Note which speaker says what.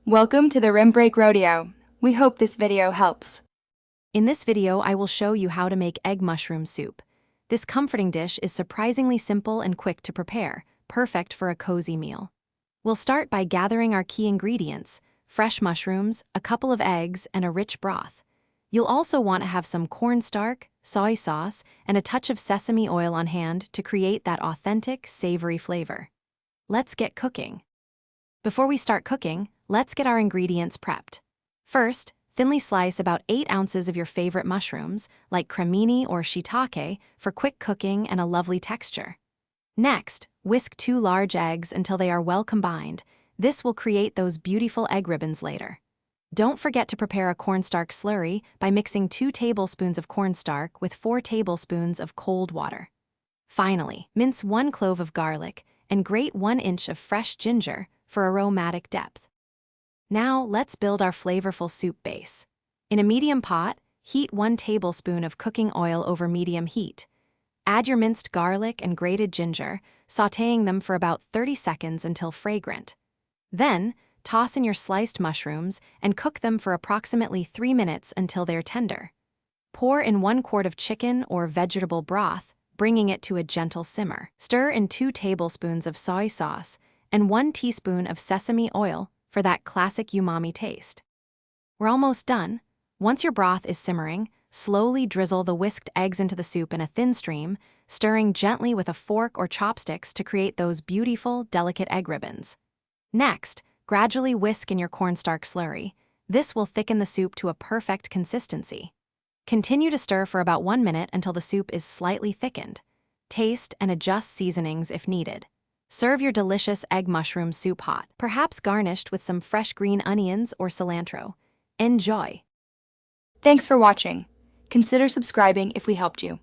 Speaker 1: Welcome to the Rim Break Rodeo. We hope this video helps.
Speaker 2: In this video, I will show you how to make egg mushroom soup. This comforting dish is surprisingly simple and quick to prepare, perfect for a cozy meal. We'll start by gathering our key ingredients: fresh mushrooms, a couple of eggs, and a rich broth. You'll also want to have some cornstarch, soy sauce, and a touch of sesame oil on hand to create that authentic, savory flavor. Let's get cooking. Before we start cooking, let's get our ingredients prepped. First, thinly slice about 8 ounces of your favorite mushrooms, like cremini or shiitake, for quick cooking and a lovely texture. Next, whisk 2 large eggs until they are well combined. This will create those beautiful egg ribbons later. Don't forget to prepare a cornstarch slurry by mixing 2 tablespoons of cornstarch with 4 tablespoons of cold water. Finally, mince 1 clove of garlic and grate 1 inch of fresh ginger for aromatic depth. Now, let's build our flavorful soup base. In a medium pot, heat 1 tablespoon of cooking oil over medium heat. Add your minced garlic and grated ginger, sautéing them for about 30 seconds until fragrant. Then, toss in your sliced mushrooms and cook them for approximately 3 minutes until they're tender. Pour in 1 quart of chicken or vegetable broth, bringing it to a gentle simmer. Stir in 2 tablespoons of soy sauce and 1 teaspoon of sesame oil for that classic umami taste. We're almost done. Once your broth is simmering, slowly drizzle the whisked eggs into the soup in a thin stream, stirring gently with a fork or chopsticks to create those beautiful, delicate egg ribbons. Next, gradually whisk in your cornstarch slurry. This will thicken the soup to a perfect consistency. Continue to stir for about 1 minute until the soup is slightly thickened. Taste and adjust seasonings if needed. Serve your delicious egg mushroom soup hot, perhaps garnished with some fresh green onions or cilantro. Enjoy!
Speaker 1: Thanks for watching. Consider subscribing if we helped you.